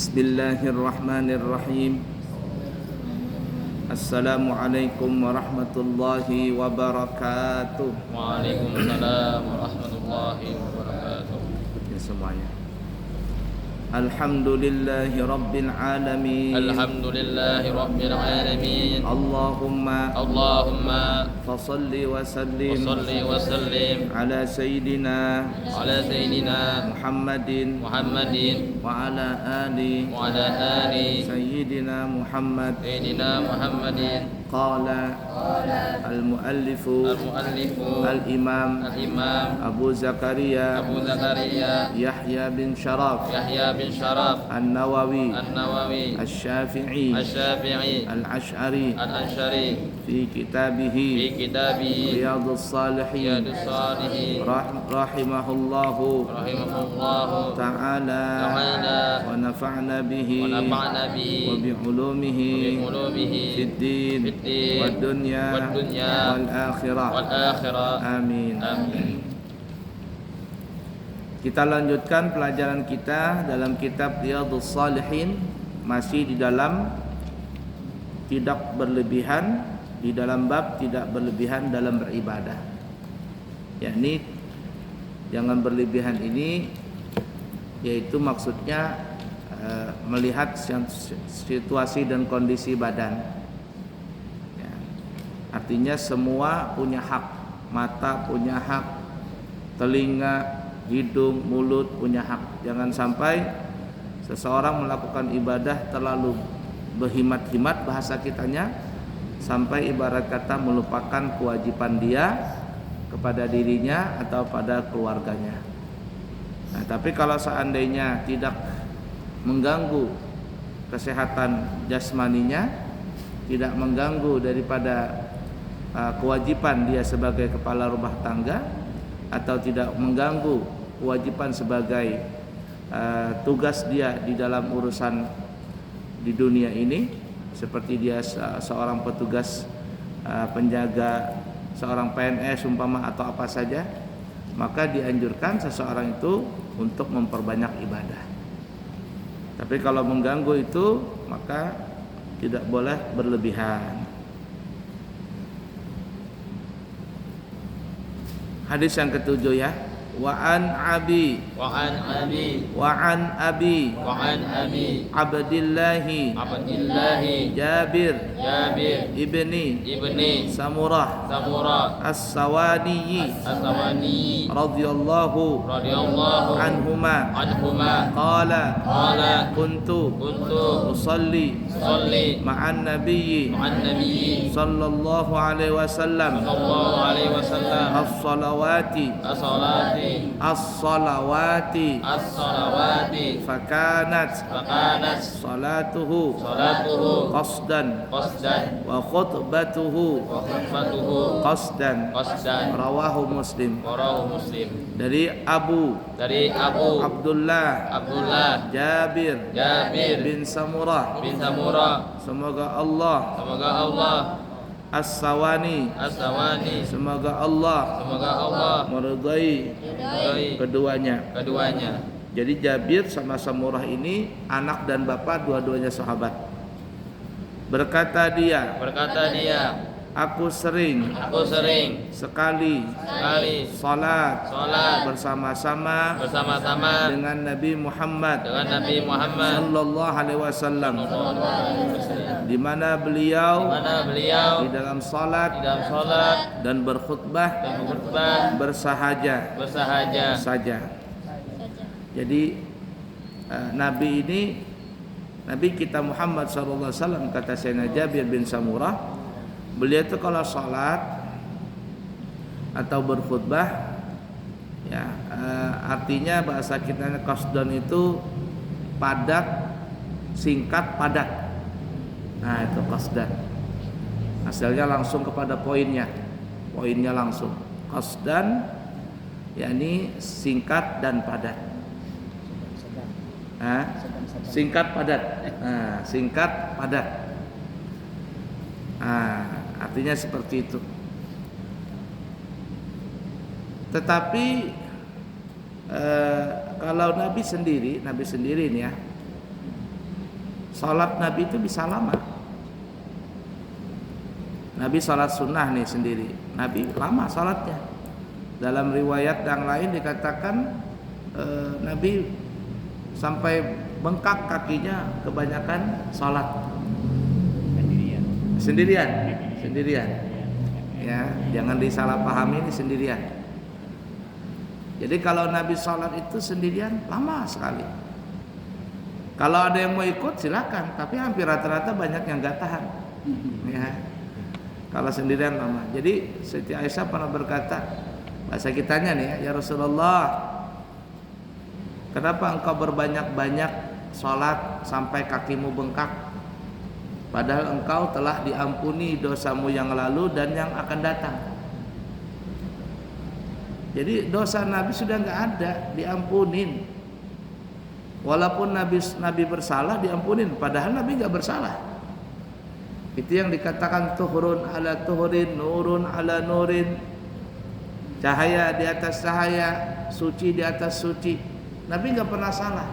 Bismillahirrahmanirrahim. Assalamualaikum warahmatullahi wabarakatuh. Waalaikumsalam warahmatullahi wabarakatuh. Semuanya. Alhamdulillahi rabbil alamin. Alhamdulillahi rabbil alamin. Allahumma fasalli wa sallim ala sayyidina Muhammadin wa ala ali sayyidina Muhammadin. Qala al-muallifu al-imam Abu Zakaria Yahya bin Sharaf An-Nawawi Asy-Syafi'i Al-Ash'ari fi kitabihi Riyadhus Shalihin rahimahullahu ta'ala wa nafa'na bihi wa bi ulumihi fid din wad dunya wal akhirah. Amin. Kita lanjutkan pelajaran kita dalam kitab Riyadhus Shalihin, masih di dalam tidak berlebihan, di dalam bab tidak berlebihan dalam beribadah. Yakni jangan berlebihan ini yaitu maksudnya melihat situasi dan kondisi badan. Ya. Artinya semua punya hak, mata punya hak, telinga, hidung, mulut punya hak. Jangan sampai seseorang melakukan ibadah terlalu berhimat-himat, bahasa kitanya, sampai ibarat kata melupakan kewajiban dia kepada dirinya atau pada keluarganya. Nah, tapi kalau seandainya tidak mengganggu kesehatan jasmaninya, tidak mengganggu daripada kewajiban dia sebagai kepala rumah tangga, atau tidak mengganggu kewajiban sebagai tugas dia di dalam urusan di dunia ini, seperti dia seorang petugas penjaga, seorang PNS umpama atau apa saja, maka dianjurkan seseorang itu untuk memperbanyak ibadah. Tapi kalau mengganggu itu, maka tidak boleh berlebihan. Hadis yang ketujuh ya. Wa an abi Abdillahi Jabir ibni Samurah As-Sawani radhiyallahu anhuma qala kuntu usalli ma'an nabiyyi sallallahu alaihi wasallam as-salawati fakanat salatuhu qasdan wa khutbatuhu qasdan. Rawahu Muslim. Dari Abu Abdullah Jabir bin Samurah, semoga Allah As-Sawani, semoga Allah meridai keduanya. Jadi Jabir sama Samurah ini anak dan bapak, dua-duanya sahabat. Berkata dia, Aku sering sekali salat bersama-sama dengan Nabi Muhammad sallallahu alaihi wasallam, di mana beliau di dalam salat dan berkhutbah bersahaja saja. Jadi Nabi kita Muhammad sallallahu alaihi wasallam, kata Sayyidina Jabir bin Samurah, beliau itu kalau salat atau berkhutbah, ya artinya bahasa kita qasdan itu padat, singkat, padat. Nah itu qasdan, hasilnya langsung kepada poinnya langsung. Qasdan yakni singkat dan padat. Singkat padat. Artinya seperti itu. Tetapi kalau Nabi sendiri nih ya, Salat Nabi itu bisa lama. Nabi salat sunnah nih sendiri, Nabi lama salatnya. Dalam riwayat yang lain dikatakan Nabi sampai bengkak kakinya kebanyakan salat sendirian. Ya, jangan disalahpahami, ini sendirian. Jadi kalau Nabi salat itu sendirian lama sekali. Kalau ada yang mau ikut silakan, tapi hampir rata-rata banyak yang nggak tahan. Ya. Kalau sendirian lama. Jadi Siti Aisyah pernah berkata, bahasa kitanya nih ya Rasulullah, kenapa engkau berbanyak-banyak sholat sampai kakimu bengkak? Padahal engkau telah diampuni dosamu yang lalu dan yang akan datang. Jadi dosa Nabi sudah nggak ada, diampunin. Walaupun Nabi bersalah diampunin, padahal Nabi nggak bersalah. Itu yang dikatakan tuhurun ala tuhurin, nurun ala nurin. Cahaya di atas cahaya, suci di atas suci. Nabi nggak pernah salah.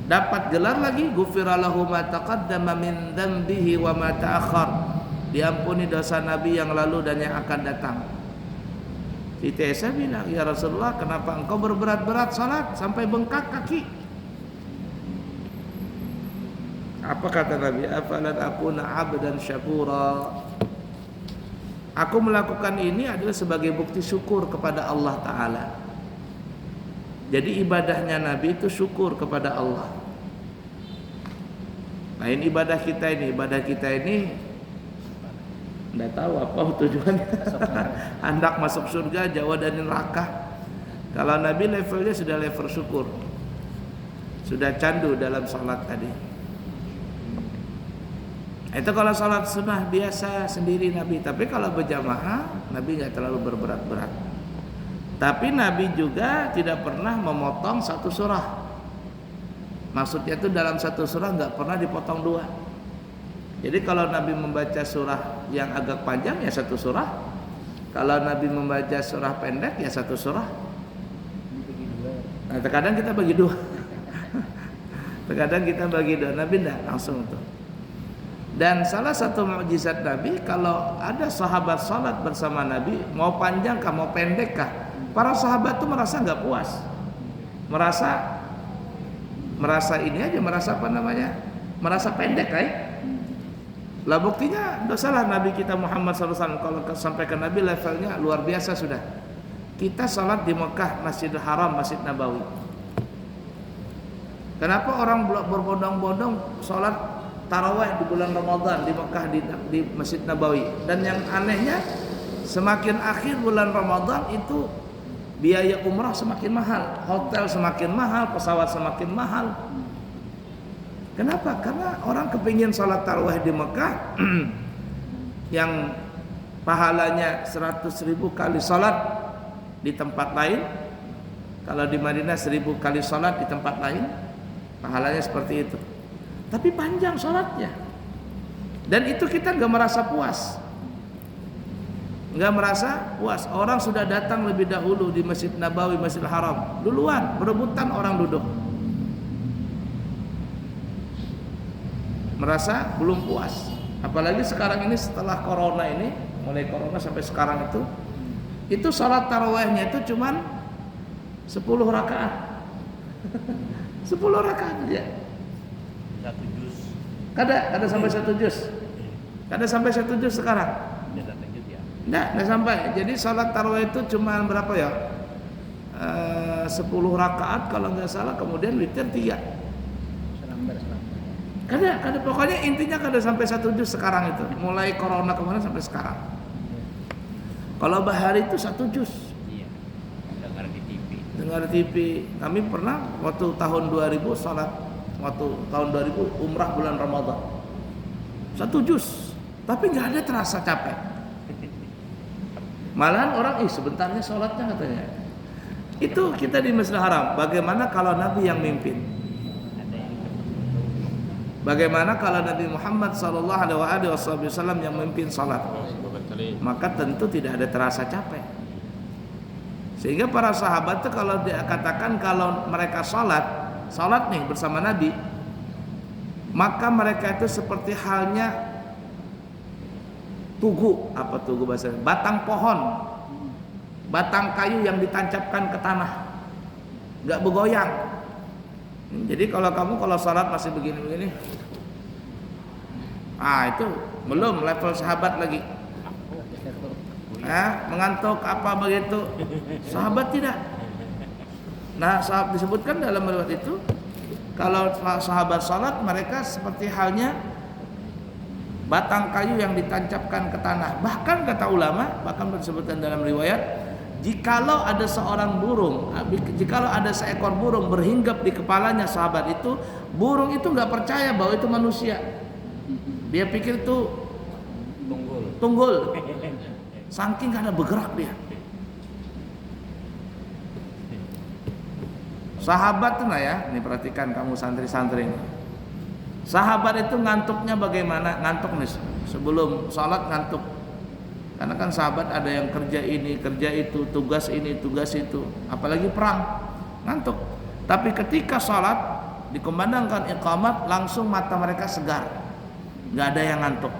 Dapat gelar lagi, ghufira lahu ma taqaddama min dzambihi wa ma ta'akhkhar. Diampuni dosa Nabi yang lalu dan yang akan datang. Siti Aisyah bilang, ya Rasulullah, kenapa engkau berberat-berat salat sampai bengkak kaki? Apa kata Nabi? Afalan akuna abdan syakura. Aku melakukan ini adalah sebagai bukti syukur kepada Allah Ta'ala. Jadi ibadahnya Nabi itu syukur kepada Allah. Lain ibadah kita ini nggak tahu apa tujuannya. Hendak masuk surga, jauh dari neraka. Kalau Nabi levelnya sudah level syukur, sudah candu dalam salat tadi. Itu kalau salat sunnah biasa sendiri Nabi. Tapi kalau berjamaah Nabi nggak terlalu berberat-berat. Tapi Nabi juga tidak pernah memotong satu surah. Maksudnya itu dalam satu surah nggak pernah dipotong dua. Jadi kalau Nabi membaca surah yang agak panjang ya satu surah. Kalau Nabi membaca surah pendek ya satu surah. Nah, terkadang kita bagi dua. Terkadang kita bagi dua. Nabi enggak langsung tuh. Dan salah satu mukjizat Nabi, kalau ada sahabat salat bersama Nabi, mau panjang kah, mau pendek kah, para sahabat tuh merasa nggak puas, merasa ini aja, merasa apa namanya, merasa pendek Lah buktinya dosalah Nabi kita Muhammad SAW kalau sampai ke Nabi levelnya luar biasa sudah. Kita salat di Mekah, Masjidil Haram, Masjid Nabawi. Kenapa orang berbondong-bondong salat tarawih di bulan Ramadan di Mekah di Masjid Nabawi? Dan yang anehnya semakin akhir bulan Ramadan itu biaya umrah semakin mahal, hotel semakin mahal, pesawat semakin mahal. Kenapa? Karena orang kepingin salat tarawih di Mekah yang pahalanya 100.000 kali salat di tempat lain. Kalau di Madinah 1.000 kali salat di tempat lain, pahalanya seperti itu. Tapi panjang sholatnya. Dan itu kita gak merasa puas. Gak merasa puas. Orang sudah datang lebih dahulu di Masjid Nabawi, Masjidil Haram, duluan, berebutan orang duduk. Merasa belum puas. Apalagi sekarang ini setelah corona ini, mulai corona sampai sekarang itu sholat tarawihnya itu cuman 10 rakaat. 10 rakaat aja. Satu juz. Kada sampai 1 juz. Kada sampai 1 juz sekarang. Enggak sampai. Jadi salat tarawih itu cuma berapa ya? 10 rakaat kalau nggak salah, kemudian witir 3. Kada pokoknya intinya kada sampai 1 juz sekarang itu. Mulai corona kemarin sampai sekarang. Kalau bahari itu 1 juz. Iya. Dengar di TV. Kami pernah waktu tahun 2000 salat, waktu tahun 2000 umrah bulan Ramadan 1 juz, tapi nggak ada terasa capek. Malahan orang sebentarnya sholatnya katanya. Itu kita di Masjidil Haram. Bagaimana kalau Nabi yang mimpin? Bagaimana kalau Nabi Muhammad SAW yang memimpin salat? Maka tentu tidak ada terasa capek. Sehingga para sahabat itu kalau dia katakan kalau mereka salat salat nih bersama Nabi, maka mereka itu seperti halnya tugu, apa tugu bahasanya? Batang pohon, batang kayu yang ditancapkan ke tanah, nggak bergoyang. Jadi kalau salat masih begini-begini, itu belum level sahabat lagi. Mengantuk apa begitu? Sahabat tidak. Nah, sahabat disebutkan dalam riwayat itu, kalau sahabat salat mereka seperti halnya batang kayu yang ditancapkan ke tanah. Bahkan kata ulama, bahkan disebutkan dalam riwayat, jikalau ada seorang burung, jikalau ada seekor burung berhinggap di kepalanya sahabat itu, burung itu nggak percaya bahwa itu manusia. Dia pikir itu tunggul. Saking karena bergerak dia. Sahabat tuh ini perhatikan kamu santri-santri ini. Sahabat itu ngantuknya bagaimana? Ngantuk nih sebelum sholat ngantuk. Karena kan sahabat ada yang kerja ini, kerja itu, tugas ini, tugas itu. Apalagi perang, ngantuk. Tapi ketika sholat dikumandangkan iqamat, langsung mata mereka segar. Gak ada yang ngantuk.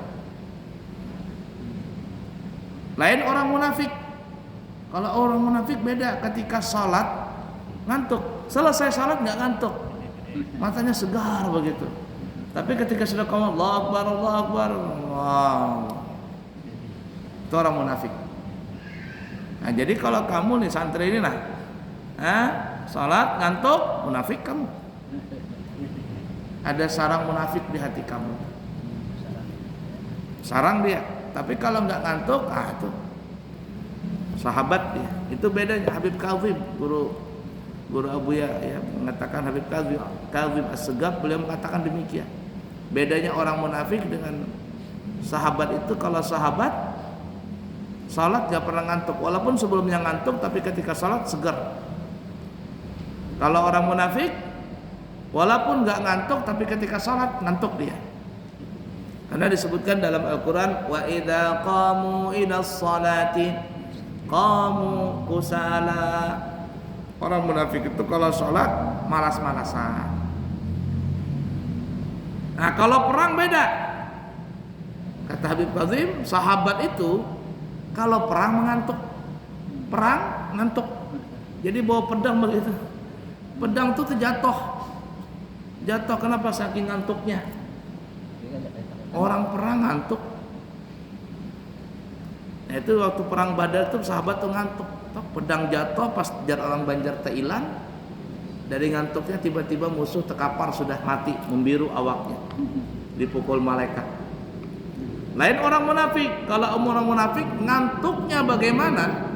Lain orang munafik. Kalau orang munafik beda, ketika sholat ngantuk, selesai sholat nggak ngantuk, matanya segar begitu. Tapi ketika sudah qawmat, Allahu Akbar, Allahu Akbar, wow, itu orang munafik. Nah, jadi kalau kamu nih santri ini sholat ngantuk, munafik kamu. Ada sarang munafik di hati kamu. Sarang dia. Tapi kalau nggak ngantuk, itu sahabat dia. Itu bedanya. Habib Kazim, guru Abuya mengatakan, Habib Kazim As-Segaf, beliau mengatakan demikian. Bedanya orang munafik dengan sahabat itu, kalau sahabat salat nggak pernah ngantuk, walaupun sebelumnya ngantuk, tapi ketika salat segar. Kalau orang munafik, walaupun nggak ngantuk, tapi ketika salat ngantuk dia. Karena disebutkan dalam Al-Quran, wa idza qamu ilas salati qamu kusala. Orang munafik itu kalau sholat malas-malasan. Nah, kalau perang beda. Kata Habib Kazim, sahabat itu kalau perang mengantuk, perang ngantuk. Jadi bawa pedang begitu, pedang itu terjatuh. Jatuh kenapa? Saking ngantuknya. Orang perang ngantuk. Nah, itu waktu perang Badar itu sahabat tuh ngantuk. Pedang jatuh pas orang Banjar hilang. Dari ngantuknya tiba-tiba musuh terkapar sudah mati, membiru awaknya, dipukul malaikat. Lain orang munafik. Kalau orang munafik ngantuknya bagaimana?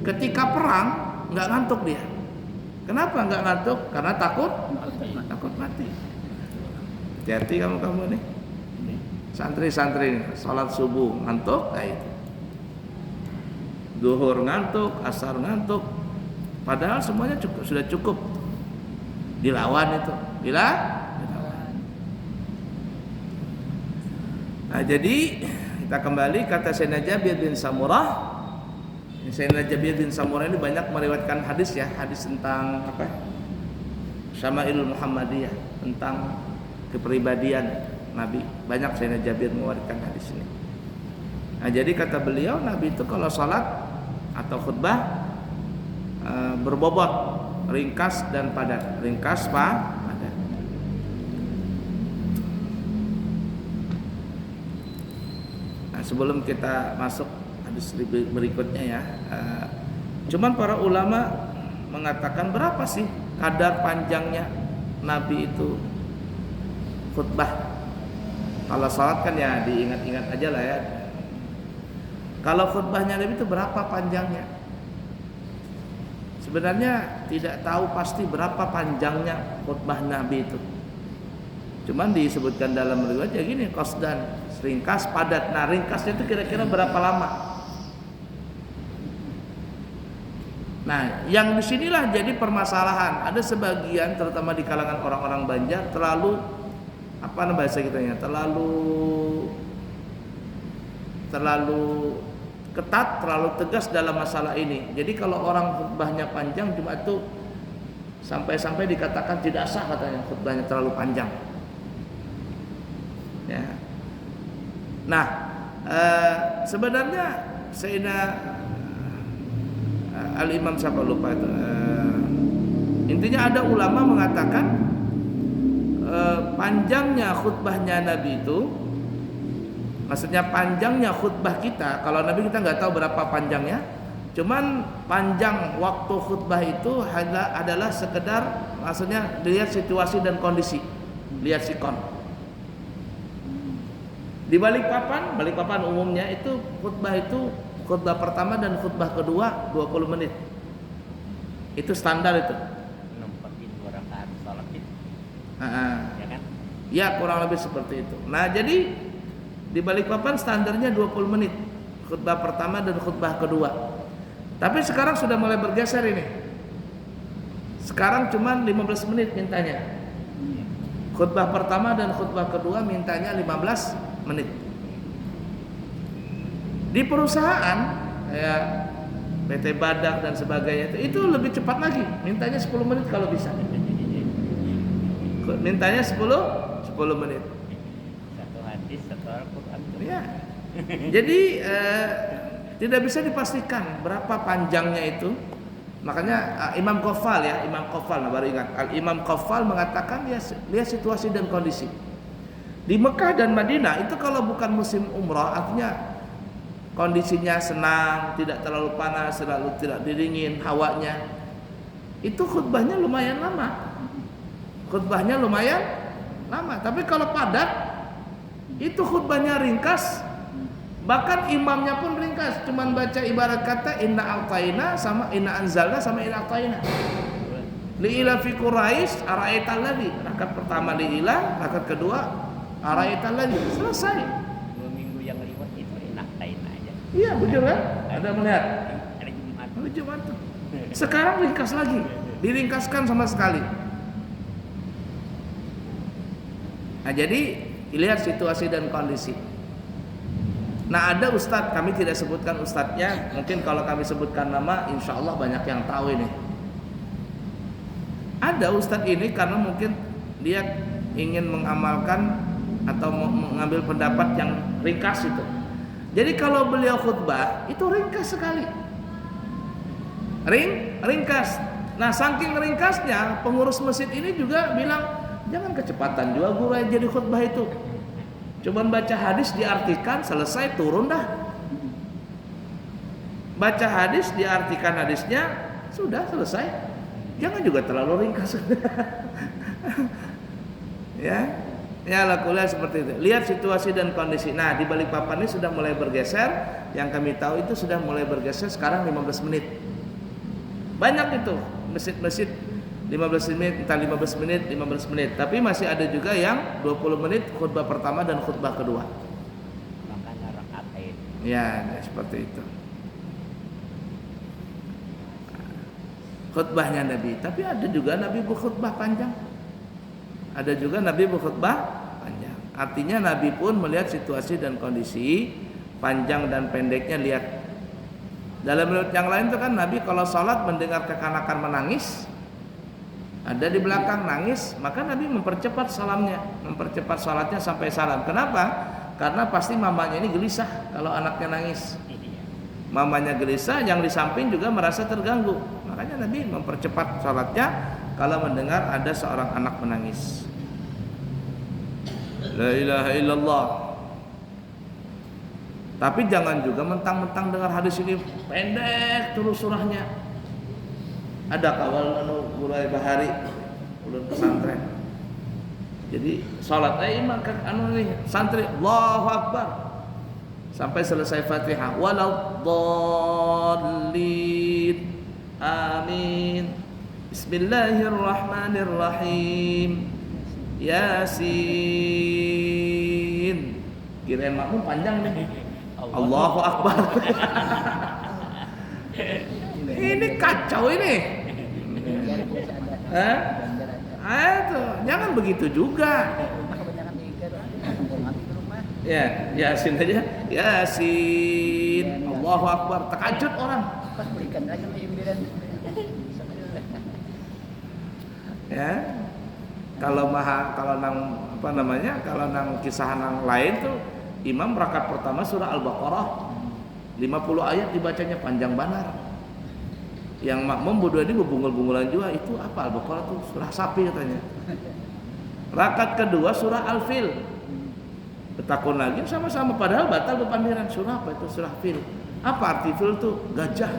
Ketika perang nggak ngantuk dia. Kenapa nggak ngantuk? Karena takut mati. Hati-hati kamu nih. Santri-santri salat subuh ngantuk, itu. Zuhur ngantuk, asar ngantuk. Padahal semuanya sudah cukup. Dilawan itu. Dilawan. Nah, jadi kita kembali kata Sayyidina Jabir bin Samurah. Sayyidina Jabir bin Samurah ini banyak meriwayatkan hadis hadis tentang Syama'ilul Muhammadiyah, tentang kepribadian Nabi. Banyak Sayyidina Jabir mewariskan hadis ini. Nah, jadi kata beliau, Nabi itu kalau salat atau khutbah berbobot, ringkas dan padat. Ringkas padat. Nah, sebelum kita masuk hadis berikutnya cuman para ulama mengatakan berapa sih kadar panjangnya Nabi itu khutbah. Kalau salat kan diingat-ingat aja lah ya. Kalau khutbahnya Nabi itu berapa panjangnya? Sebenarnya tidak tahu pasti berapa panjangnya khutbah Nabi itu. Cuman disebutkan dalam riwayat gini, qasdan, ringkas padat. Nah, ringkasnya itu kira-kira berapa lama? Nah, yang disinilah jadi permasalahan. Ada sebagian, terutama di kalangan orang-orang Banjar, terlalu bahasa kitanya, terlalu ketat, terlalu tegas dalam masalah ini. Jadi kalau orang khutbahnya panjang, cuma itu Sampai-sampai dikatakan tidak sah katanya, khutbahnya terlalu panjang. Ya. Nah, sebenarnya Sayyidina Al-Imam siapa lupa itu. Intinya ada ulama mengatakan panjangnya khutbahnya Nabi itu, maksudnya panjangnya khutbah kita. Kalau Nabi kita nggak tahu berapa panjangnya, cuman panjang waktu khutbah itu adalah sekedar, maksudnya dilihat situasi dan kondisi, lihat sikon. Di Balikpapan umumnya itu khutbah pertama dan khutbah kedua 20 menit. Itu standar itu. Nempetin 2 rakaat salat itu. Ya kan? Ya, kurang lebih seperti itu. Nah, jadi di Balikpapan standarnya 20 menit khutbah pertama dan khutbah kedua. Tapi sekarang sudah mulai bergeser ini. Sekarang cuma 15 menit mintanya. Khutbah pertama dan khutbah kedua mintanya 15 menit. Di perusahaan kayak PT Badak dan sebagainya itu lebih cepat lagi, mintanya 10 menit kalau bisa. Mintanya 10 menit. Satu hadis, satu Al-Quran. Ya. Jadi tidak bisa dipastikan berapa panjangnya itu. Makanya Imam Qaffal baru ingat. Imam Qaffal mengatakan ya lihat situasi dan kondisi. Di Mekah dan Madinah itu kalau bukan musim umrah, artinya kondisinya senang, tidak terlalu panas, tidak dingin hawanya, itu khutbahnya lumayan lama. Tapi kalau padat, itu khutbahnya ringkas. Bahkan imamnya pun ringkas, cuman baca ibarat kata inna a'tayna sama inna anzalna sama inna a'tayna. Li'ila fi Quraisy ara'aital ladzi. Rakaat pertama li'ila, rakaat kedua ara'aital ladzi. Selesai. 2 minggu yang lewat itu enak aja. Iya, betul kan? Ada melihat. Hari Jumat. Hari Jumat tuh. Sekarang ringkas lagi, diringkaskan sama sekali. Nah, jadi lihat situasi dan kondisi. Nah, ada ustadz, kami tidak sebutkan ustadznya. Mungkin kalau kami sebutkan nama, insya Allah banyak yang tahu ini. Ada ustadz ini karena mungkin dia ingin mengamalkan atau mengambil pendapat yang ringkas itu. Jadi kalau beliau khutbah itu ringkas sekali, ringkas. Nah, saking ringkasnya, pengurus masjid ini juga bilang jangan kecepatan juga guru jadi khutbah itu. Cuman baca hadis diartikan, selesai, turun dah. Baca hadis diartikan hadisnya, sudah selesai. Jangan juga terlalu ringkas. Ya lakulah seperti itu. Lihat situasi dan kondisi. Nah, di Balikpapan ini sudah mulai bergeser. Yang kami tahu itu sudah mulai bergeser sekarang 15 menit. Banyak itu masjid-masjid 15 menit, entah 15 menit. Tapi masih ada juga yang 20 menit khutbah pertama dan khutbah kedua. Makanya rakaat air. Ya, seperti itu. Khutbahnya Nabi, tapi ada juga Nabi berkhutbah panjang. Ada juga Nabi berkhutbah panjang. Artinya Nabi pun melihat situasi dan kondisi, panjang dan pendeknya lihat. Dalam riwayat yang lain itu kan Nabi kalau sholat mendengar kekanakan menangis, ada di belakang nangis, maka Nabi mempercepat salatnya sampai salam. Kenapa? Karena pasti mamanya ini gelisah kalau anaknya nangis. Mamanya gelisah, yang di samping juga merasa terganggu. Makanya Nabi mempercepat salatnya kalau mendengar ada seorang anak menangis. La ilaha illallah. Tapi jangan juga mentang-mentang dengar hadis ini pendek terus surahnya. Ada kawal mulai bahari ulun pesantren. Jadi salat imam kan santri Allahu Akbar sampai selesai Fatihah. Waladdallin. Amin. Bismillahirrahmanirrahim. Yasin. Kirain makmum panjang nih. Allahu Akbar. Ini kacau ini. Itu jangan begitu juga. Ya, Yasin aja. Yasin. Allahu Akbar. Terkejut orang. Ya. Kalau nang kisah nang lain tuh imam rakaat pertama surah Al-Baqarah 50 ayat dibacanya panjang banar. Yang makmum berdua ini berbungul-bungulan juga, itu apa Al-Baqarah tuh surah sapi katanya. Rakaat kedua surah Al-Fil. Betakun lagi sama-sama padahal batal bepandiran. Surah apa itu? Surah Fil. Apa arti fil tuh? Gajah.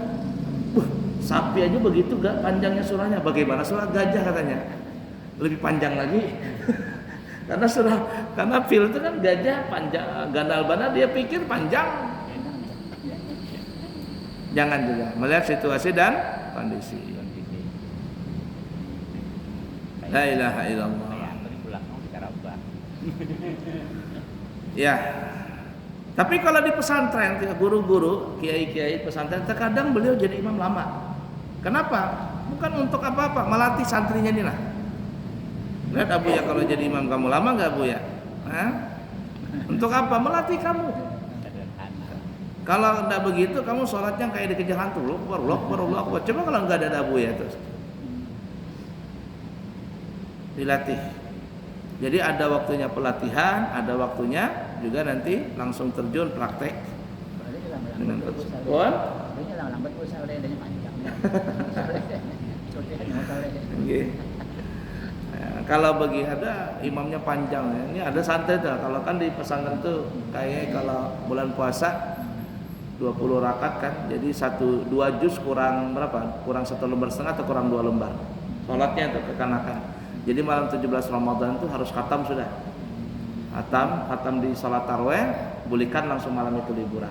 Sapi aja begitu gak panjangnya surahnya. Bagaimana surah gajah katanya? Lebih panjang lagi. karena fil itu kan gajah panjang, gandal banar, dia pikir panjang. Jangan juga melihat situasi dan kondisi. La ilaha illallah. Ya. Tapi kalau di pesantren, guru-guru, kiai-kiai pesantren, terkadang beliau jadi imam lama. Kenapa? Bukan untuk apa-apa, melatih santrinya ini lah. Lihat Abu ya, kalau jadi imam kamu lama nggak Abu ya? Hah? Untuk apa? Melatih kamu. Kalau tidak begitu, kamu sholatnya kayak dikejar hantu, loh. Coba kalau nggak ada Abu ya terus. Dilatih. Jadi ada waktunya pelatihan, ada waktunya juga nanti langsung terjun praktek. Dengan persoalan. Kalau bagi ada imamnya panjang ya. Ini ada santai tuh. Kalau kan di pesantren tuh kayak kalau bulan puasa 20 rakaat kan. Jadi 2 juz kurang berapa? Kurang 1 lembar setengah atau kurang 2 lembar. Salatnya itu kekanakan. Jadi malam 17 Ramadan itu harus khatam sudah. Khatam di salat tarawih, bulikan langsung malam itu liburan.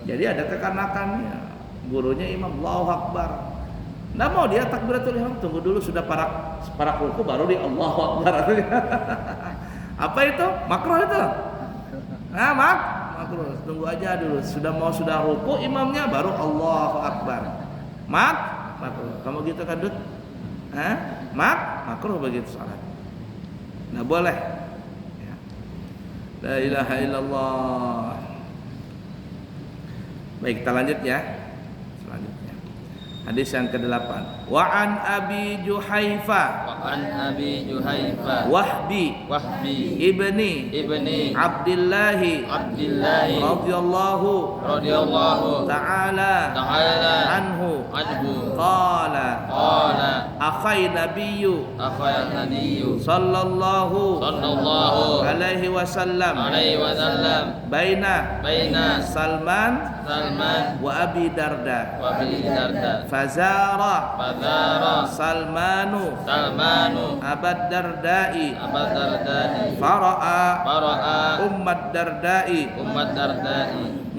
Jadi ada kekanakannya. Gurunya imam Allahu Akbar. Nggak mau dia takbiratul ihram, tunggu dulu sudah para ruku baru di Allahu Akbar. Apa itu? Makruh itu. Nah, makruh. Tunggu aja dulu. Sudah ruku imamnya baru Allahu Akbar. Makruh. Kamu gitu kan, Dut? Makruh begitu salat. Nggak boleh. Ya. La ilaha illallah. Baik, kita lanjut ya. Selanjutnya. Hadis yang ke-8. Wa an Abi Juhaifa. Wahbi ibni Abdillahi radhiyallahu ta'ala anhu qala akhai nabiyyu sallallahu alaihi wasallam baina Salman wa Abi Darda fazara Salmanu Abad Dardai fara'a Ummat Dardai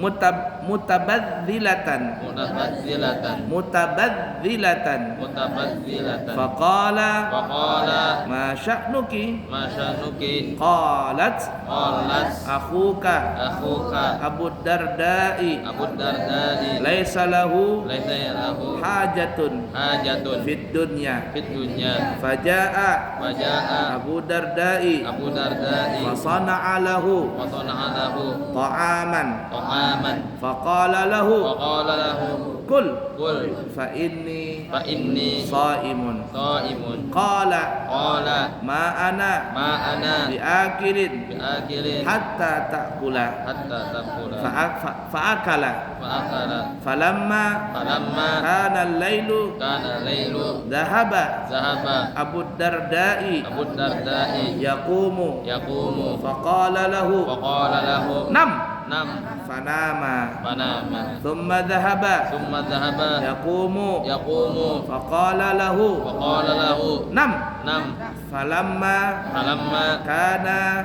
mutabadzilatan faqala ma sya'nuki qalat akhuka Abu Dardai laisa lahu hajatun fid dunya faja'a Abu Dardai fasana'a lahu ta'aman faqala lahu kul fa inni shaimun qala ma ana biakilin hatta ta'kula fa'akala falamma kana al-lailu dhahaba Abu Dardai yaqumu faqala lahu nam fanama thumma dhahaba yaqumu faqala lahu nam falamma kana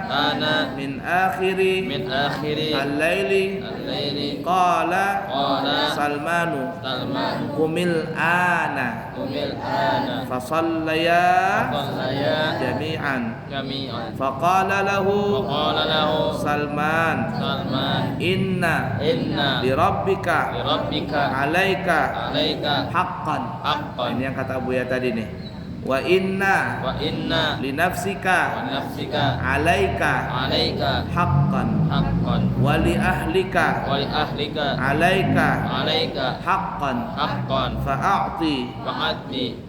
min akhiri al-laili qala Salmanu qumil ana fasallaya jami'an faqala lahu Salman inna li rabbika alaika haqqan. Ini yang kata Abu Ya tadi nih. Wa inna li nafsika alaika haqqan wa li ahlika alaika haqqan fa'ati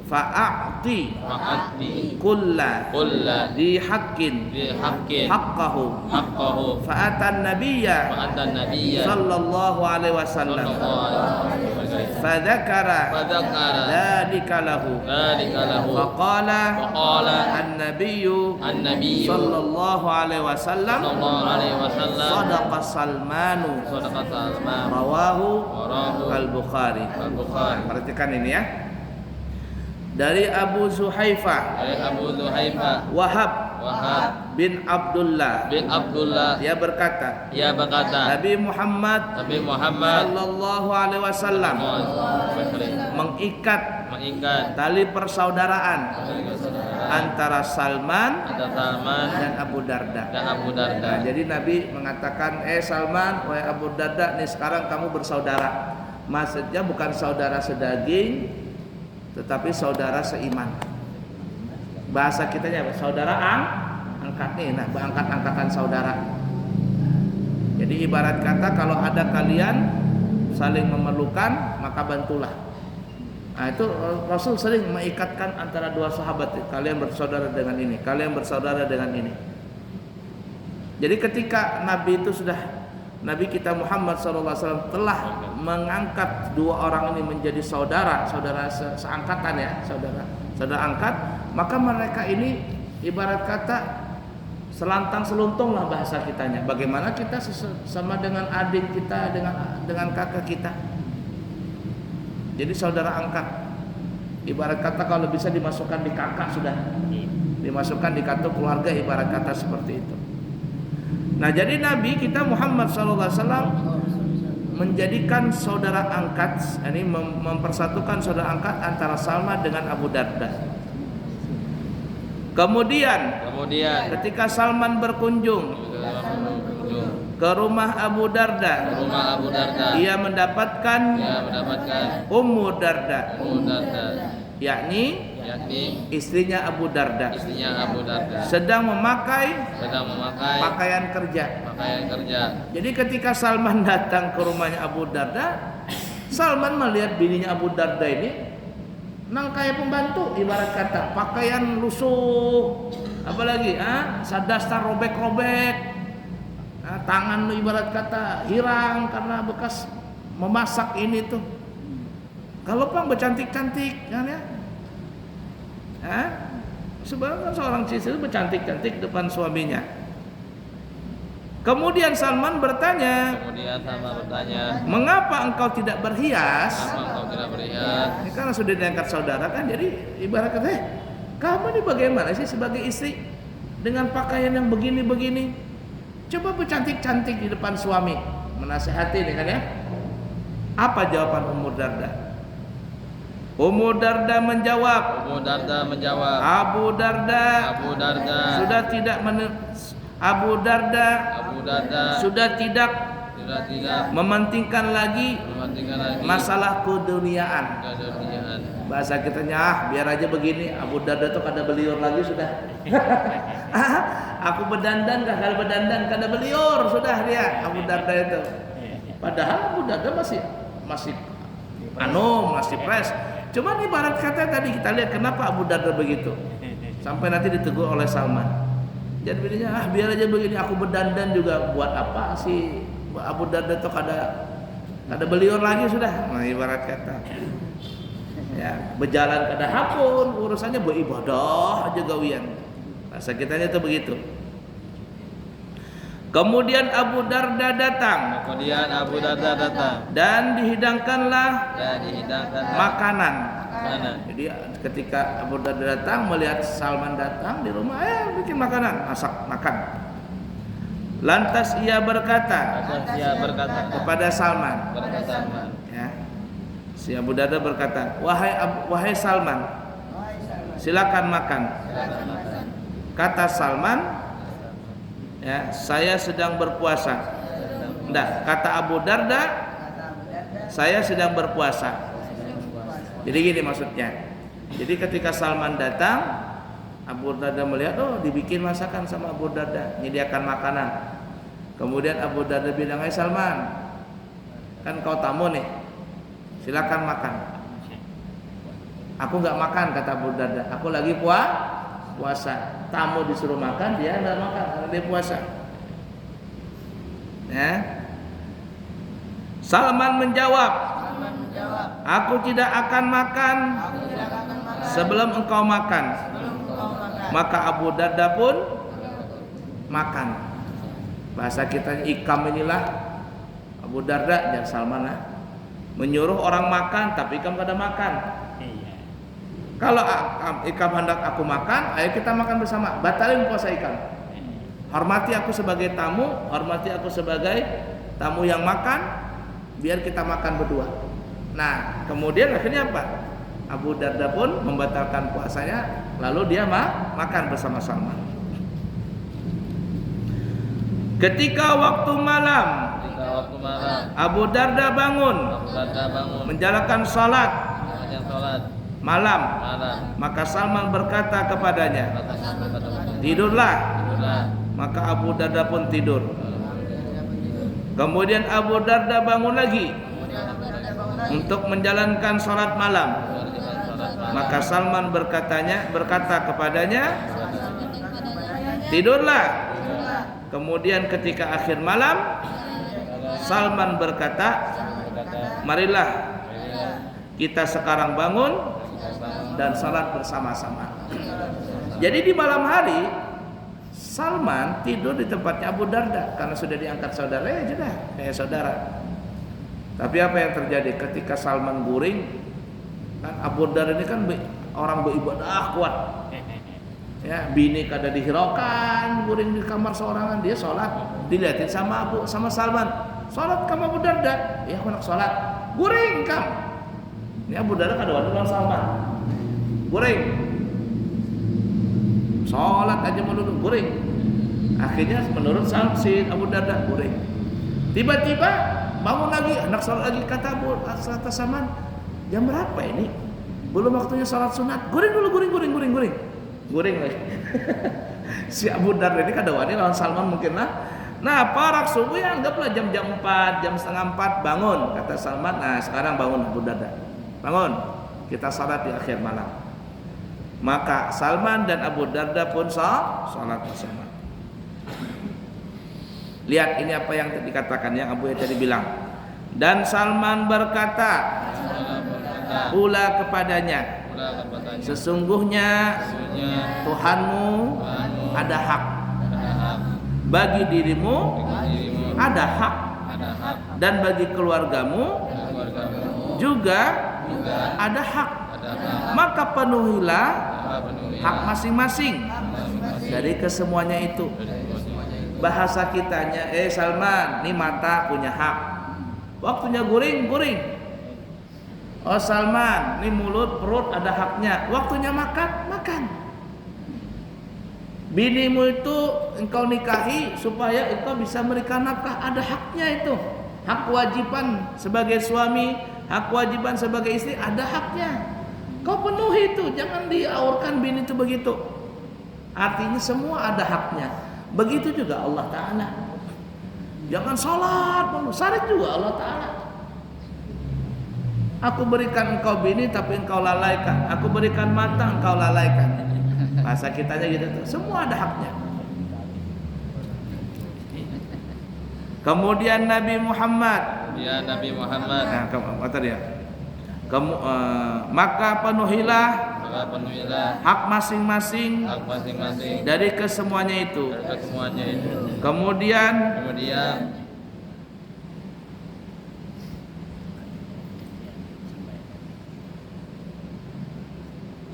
fa'ati fa'ati kulla kulla di haqqin bi haqqin haqqahu haqqahu fa'atan nabiyya fa'atan nabiyya sallallahu alaihi wasallam sallallahu alaihi wasallam fadzakara fadzakara dzalika lahu dzalika lahu faqala faqala an-nabiyyu an-nabiyyu sallallahu alaihi wasallam sallallahu alaihi wasallam sadaqa Salmanu sadaqa Salman rawahu warahu al-Bukhari. al-Bukhari Perhatikan ini ya. Dari Abu Zuhaifah dari Abu Zuhaifah Wahab Wahab bin Abdullah, bin Abdullah dia berkata, ia berkata Nabi Muhammad Nabi Muhammad sallallahu alaihi wasallam mengikat tali persaudaraan antara Salman ada Salman dan Abu Darda. dan Abu Darda. Nah, jadi Nabi mengatakan, Salman, wahai Abu Darda, nih sekarang kamu bersaudara. Maksudnya bukan saudara sedaging, tetapi saudara seiman. Bahasa kitanya saudara angkat nih, nah angkat-angkatan saudara. Jadi ibarat kata kalau ada kalian saling memerlukan, maka bantulah. Nah, itu Rasul sering mengikatkan antara dua sahabat, kalian bersaudara dengan ini, kalian bersaudara dengan ini. Jadi ketika Nabi itu Nabi kita Muhammad SAW telah mengangkat dua orang ini menjadi saudara seangkatan ya, saudara angkat, maka mereka ini ibarat kata selantang seluntung lah bahasa kitanya. Bagaimana kita sama dengan adik kita, dengan kakak kita. Jadi saudara angkat, ibarat kata kalau bisa dimasukkan di kakak sudah, dimasukkan di kartu keluarga, ibarat kata seperti itu. Nah, jadi Nabi kita Muhammad SAW menjadikan saudara angkat, ini mempersatukan saudara angkat antara Salman dengan Abu Darda. Kemudian ketika Salman berkunjung ke rumah Abu Darda, ia mendapatkan Ummu Darda, yakni istrinya Abu Darda, sedang memakai pakaian kerja. Jadi ketika Salman datang ke rumahnya Abu Darda, Salman melihat bininya Abu Darda ini nang kayak pembantu, ibarat kata pakaian lusuh, apalagi sadastar robek-robek, tangan ibarat kata hirang karena bekas memasak ini tuh. Kalau pang bercantik-cantik kan ya. Sebenarnya seorang istri bercantik-cantik depan suaminya. Kemudian Salman bertanya, mengapa engkau tidak berhias? Ini karena sudah diangkat saudara kan, jadi ibarat kata, kamu ini bagaimana sih sebagai istri dengan pakaian yang begini-begini? Coba bercantik-cantik di depan suami, menasihati nih kan ya. Apa jawaban Ummu Darda? Ummu Darda menjawab, Abu Darda sudah tidak mementingkan lagi masalah keduniaan. Bahasa kitanya, biar aja begini. Abu Darda tuh kada beliur lagi sudah. Aku berdandan, kalau berdandan kada beliur sudah dia Abu Darda itu. Padahal Abu Darda masih masih fresh. Cuman ibarat kata tadi kita lihat kenapa Abu Darda begitu. Sampai nanti ditegur oleh Salman. Jadi bininya, biar aja begini, aku berdandan juga buat apa sih? Abu Darda tuh kada beliur lagi sudah. Nah, ibarat kata. Ya, berjalan kada hapun, urusannya beribadah aja gawian. Bahasa kitanya tuh begitu. Kemudian Abu Darda datang. Dan dihidangkanlah makanan. Jadi ketika Abu Darda datang melihat Salman datang di rumah, bikin makanan, makan. Lantas ia berkata kepada Salman. Ya. Si Abu Darda berkata, wahai Salman, silakan makan. Kata Salman, ya, saya sedang berpuasa. Enggak, kata Abu Darda, saya sedang berpuasa. Jadi gini maksudnya. Jadi ketika Salman datang, Abu Darda melihat, dibikin masakan sama Abu Darda, menyediakan makanan. Kemudian Abu Darda bilang, "Hai Salman, kan kau tamu nih, silakan makan." Aku nggak makan, kata Abu Darda. Aku lagi puasa. Tamu disuruh makan, dia nggak makan karena dia puasa. Ya. Salman menjawab, aku tidak akan makan sebelum engkau makan. Maka Abu Darda pun makan. Bahasa kita ikam inilah Abu Darda dan Salman menyuruh orang makan, tapi ikam kada makan. Kalau ikam hendak aku makan, ayo kita makan bersama. Batalin puasa ikam. Hormati aku sebagai tamu, hormati aku sebagai tamu yang makan, biar kita makan berdua. Nah, kemudian akhirnya apa? Abu Darda pun membatalkan puasanya, lalu dia makan bersama Salman. Ketika waktu malam, Abu Darda bangun, menjalankan salat malam. Maka Salman berkata kepadanya, tidurlah. Maka Abu Darda pun tidur. Kemudian Abu Darda bangun lagi untuk menjalankan salat malam. Maka Salman berkata kepadanya, tidurlah. Kemudian ketika akhir malam, Salman berkata, marilah kita sekarang bangun dan salat bersama-sama. Jadi di malam hari Salman tidur di tempatnya Abu Darda karena sudah diangkat saudara, ya sudah kayak saudara. Tapi apa yang terjadi ketika Salman guring? Kan Abu Darda ini kan orang beribadah kuat. Ya, bini kada dihiraukan, guring di kamar seorangan, dia sholat, dilihatin sama Salman. Sholat kamu Abu Darda? Ya aku nak sholat. Guring kamu. Ini Abu Darda kada wani lawan Salman. Guring. Sholat aja melulu guring. Akhirnya menurut si Abu Darda guring. Tiba-tiba bangun lagi, anak sholat lagi, kata Salman, jam berapa ini? Belum waktunya sholat sunat. Guring dulu, guring lagi. Si Abu Darda ini kada wani lawan Salman mungkin lah. Nah, parak subuh ya anggaplah jam 4, jam setengah 4 bangun, kata Salman. Nah, sekarang bangun Abu Darda. Bangun, kita salat di akhir malam. Maka Salman dan Abu Darda pun salat bersama. Lihat ini apa yang dikatakan yang Abu tadi bilang. Dan Salman berkata pula kepadanya, sesungguhnya Tuhanmu ada hak, bagi dirimu ada hak, dan bagi keluargamu juga ada hak. Maka penuhilah hak masing-masing dari kesemuanya itu. Bahasa kitanya, Salman, nih mata punya hak, waktunya guring. Oh Salman, nih mulut perut ada haknya, waktunya makan. Binimu itu engkau nikahi supaya engkau bisa memberikan nafkah, ada haknya itu. Hak kewajiban sebagai suami, hak kewajiban sebagai istri, ada haknya. Kau penuhi itu, jangan diaurkan bini itu begitu. Artinya semua ada haknya. Begitu juga Allah Ta'ala. Jangan sholat, salat juga Allah Ta'ala. Aku berikan engkau bini tapi engkau lalaikan. Aku berikan mata engkau lalaikan. Bahasa kitanya gitu tuh. Semua ada haknya. Kemudian Nabi Muhammad. Ya Nabi Muhammad. Nah, kata dia. Maka penuhilah hak masing-masing dari kesemuanya itu. Kemudian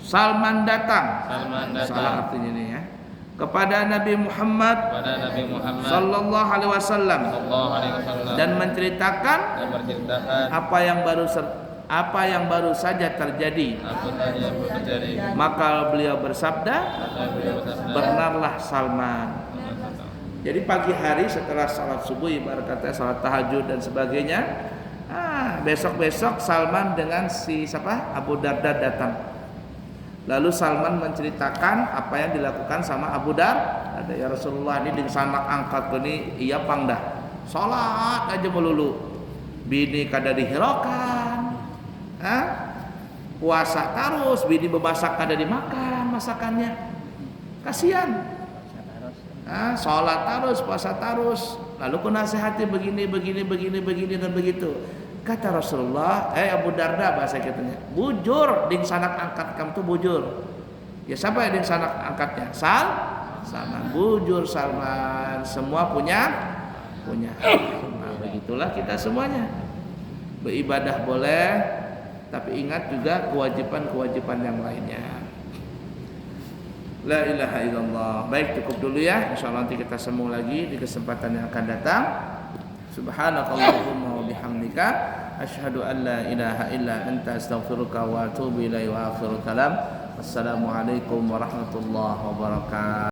Salman datang. Salah artinya ini ya. Kepada Nabi Muhammad sallallahu alaihi wasallam dan menceritakan apa yang baru saja terjadi. Maka beliau bersabda, benarlah Salman. Jadi pagi hari setelah salat subuh, ibarat kata salat tahajud dan sebagainya, besok-besok Salman dengan si Abu Darda datang. Lalu Salman menceritakan apa yang dilakukan sama Abu Darda. Ya Rasulullah, ini dengan sanak angkat ini iya pangdah. Salat aja melulu. Bini kada dihiraukan. puasa terus, bini bemasak kada dimakan masakannya, kasihan. Sholat terus, puasa terus, lalu ku nasihati begini dan begitu. Kata Rasulullah, Abu Darda bahasa kitanya, bujur ding sanak angkat kamu tuh bujur. Ya siapa yang ding sanak angkatnya? Salman, bujur Salman, semua punya. Nah, begitulah kita semuanya. Beribadah boleh, tapi ingat juga kewajiban yang lainnya. La ilaha illallah. Baik, cukup dulu ya. Insyaallah nanti kita sambung lagi di kesempatan yang akan datang. Subhanakallahumma wa bihamdika asyhadu an la ilaha illa anta astaghfiruka wa atubu ilaika wa akhiru kalam. Wassalamualaikum warahmatullahi wabarakatuh.